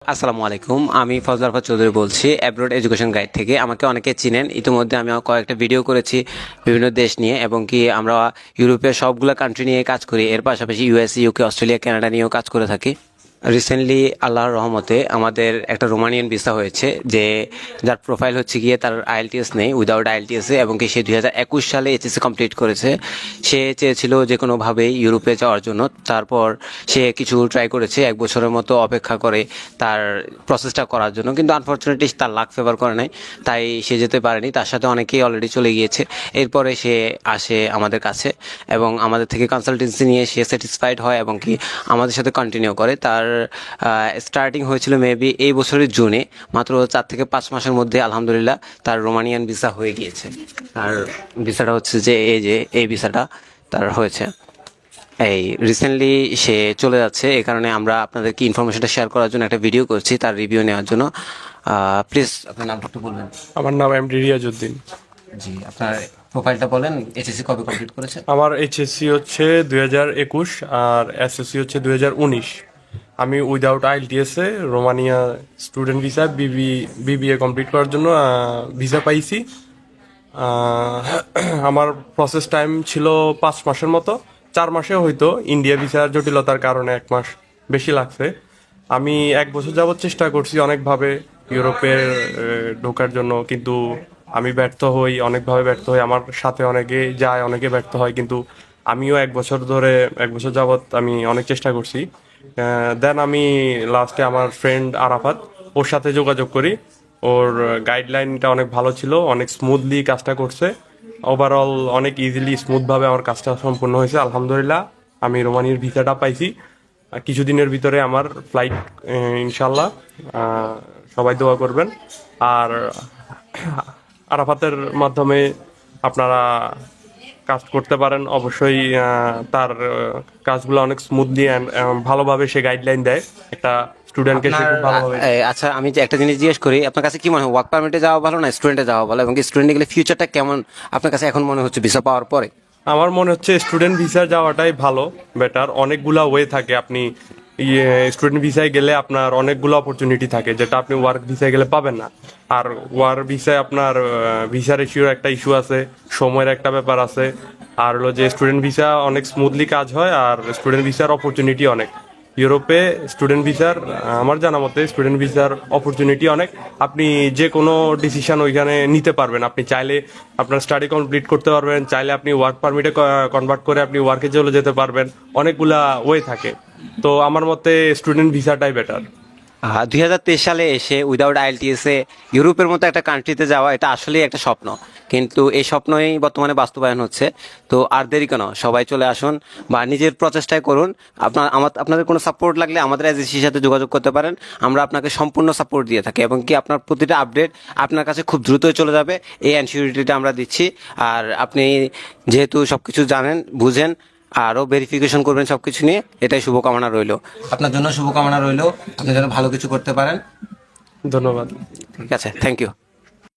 আসসালামু আলাইকুম, আমি ফজল আরফাত চৌধুরী বলছি অ্যাব্রোড এডুকেশন গাইড থেকে। আমাকে অনেকে চিনেন, ইতিমধ্যে আমি কয়েকটা ভিডিও করেছি বিভিন্ন দেশ নিয়ে, এবং কি আমরা ইউরোপের সবগুলো কান্ট্রি নিয়ে কাজ করি। এর পাশাপাশি ইউএস, ইউকে, অস্ট্রেলিয়া, কানাডা নিয়েও কাজ করে থাকি। রিসেন্টলি আল্লাহর রহমতে আমাদের একটা রোমানিয়ান ভিসা হয়েছে, যার প্রোফাইল হচ্ছে গিয়ে তার আইএলটিএস নেই, উইদাউট আইএলটিএসে, এবং কি সে 2021 সালে এইচএসসি কমপ্লিট করেছে। সে চেয়েছিল যে কোনোভাবেই ইউরোপে যাওয়ার জন্য। তারপর সে কিছু ট্রাই করেছে, 1 বছরের মতো অপেক্ষা করে তার প্রসেসটা করার জন্য, কিন্তু আনফর্চুনেটলি তার লাক ফেভার করে নাই, তাই সে যেতে পারেনি। তার সাথে অনেকেই অলরেডি চলে গিয়েছে। এরপরে সে আসে আমাদের কাছে এবং আমাদের থেকে কনসালটেন্সি নিয়ে সে স্যাটিসফাইড হয় এবং কি আমাদের সাথে কন্টিনিউ করে। তার স্টার্টিং হয়েছিল মেবি এই বছরের জুনে, মাত্র 4 থেকে 5 মাসের মধ্যে আলহামদুলিল্লাহ তার রোমানিয়ান ভিসা হয়ে গিয়েছে। আর ভিসাটা হচ্ছে যে এই ভিসাটা তার হয়েছে। এই রিসেন্টলি সে চলে যাচ্ছে, এই কারণে আমরা আপনাদেরকে ইনফরমেশনটা শেয়ার করার জন্য একটা ভিডিও করছি, তার রিভিউ নেওয়ার জন্য। প্লিজ আপনার নামটা একটু বলবেন। আমার নাম এমডি রিয়াজউদ্দিন। জি, আপনার প্রোফাইলটা বলেন। এইচএসসি কবে কমপ্লিট করেছে? আমার এইচএসসি হচ্ছে 2021 আর এসএসসি হচ্ছে 2019। আমি without IELTS a Romania student visa BBA complete করার জন্য ভিসা পাইছি। আমার প্রসেস টাইম ছিল 5 মাসের মতো। 4 মাসে হয়তো ইন্ডিয়া ভিসার জটিলতার কারণে 1 মাস বেশি লাগছে। আমি 1 বছর যাবত চেষ্টা করছি অনেকভাবে ইউরোপে ঢোকার জন্য, কিন্তু আমি ব্যর্থ হই, অনেকভাবে ব্যর্থ হই। আমার সাথে অনেকে যায়, অনেকে ব্যর্থ হয়, কিন্তু আমিও 1 বছর যাবত আমি অনেক চেষ্টা করছি। দেন আমি লাস্টে আমার ফ্রেন্ড আরাফাত, ওর সাথে যোগাযোগ করি। ওর গাইডলাইনটা অনেক ভালো ছিল, অনেক স্মুথলি কাজটা করছে। ওভারঅল অনেক ইজিলি স্মুথভাবে আমার কাজটা সম্পূর্ণ হয়েছে আলহামদুলিল্লাহ। আমি রোমানিয়ার ভিসাটা পাইছি কিছুদিনের ভিতরে, আমার ফ্লাইট ইনশাল্লাহ। সবাই দোয়া করবেন। আর আরাফাতের মাধ্যমে আপনারা কাজ করতে পারেন অবশ্যই। তার কাজগুলো অনেক স্মুথলি অ্যান্ড ভালোভাবে সে গাইডলাইন দেয় একটা স্টুডেন্টকে, সে খুব ভালোভাবে। আচ্ছা, আমি যে একটা জিনিস জিজ্ঞেস করি, আপনার কাছে কি মনে হয়, ওয়ার্ক পারমিটে যাওয়া ভালো না স্টুডেন্টে যাওয়া ভালো, এবং স্টুডেন্টে গেলে ফিউচারটা কেমন আপনার কাছে এখন মনে হচ্ছে ভিসা পাওয়ার পরে? আমার মনে হচ্ছে স্টুডেন্ট ভিসা যাওয়াটাই ভালো, বেটার। অনেকগুলা ওয়ে থাকে, আপনি স্টুডেন্ট ভিসায় গেলে আপনার অনেকগুলো অপরচুনিটি থাকে, যেটা আপনি ওয়ার্ক ভিসায় গেলে পাবেন না। আর ওয়ার্ক ভিসায় আপনার ভিসার ইস্যুর একটা ইস্যু আছে, সময়ের একটা ব্যাপার আছে। আর হলো যে স্টুডেন্ট ভিসা অনেক স্মুথলি কাজ হয়, আর স্টুডেন্ট ভিসার অপরচুনিটি অনেক। ইউরোপে স্টুডেন্ট ভিসার, আমার জানা মতে স্টুডেন্ট ভিসার অপরচুনিটি অনেক। আপনি যে কোনো ডিসিশন ওইখানে নিতে পারবেন। আপনি চাইলে আপনার স্টাডি কমপ্লিট করতে পারবেন, চাইলে আপনি ওয়ার্ক পারমিটে কনভার্ট করে আপনি ওয়ার্কে চলে যেতে পারবেন। অনেকগুলা ওয়ে থাকে। তো আমার মতে স্টুডেন্ট ভিসাটাই বেটার। 2023 সালে এসে উইদাউট আইএলটিএস এ ইউরোপের মতো একটা কান্ট্রিতে যাওয়া, এটা আসলেই একটা স্বপ্ন, কিন্তু এই স্বপ্নই বর্তমানে বাস্তবায়ন হচ্ছে। তো আর দেরি কেন, সবাই চলে আসুন বা নিজের প্রচেষ্টায় করুন। আপনাদের কোনো সাপোর্ট লাগলে আমাদের এজেন্সির সাথে যোগাযোগ করতে পারেন। আমরা আপনাকে সম্পূর্ণ সাপোর্ট দিয়ে থাকি, এবং কি আপনার প্রতিটা আপডেট আপনার কাছে খুব দ্রুতই চলে যাবে, এই অ্যানসিউরিটিটা আমরা দিচ্ছি। আর আপনি যেহেতু সবকিছু জানেন, বুঝেন, আরও ভেরিফিকেশন করবেন সবকিছু নিয়ে, এটাই শুভকামনা রইল। আপনার জন্য শুভকামনা রইল, আপনি যেন ভালো কিছু করতে পারেন। ধন্যবাদ। ঠিক আছে, থ্যাংক ইউ।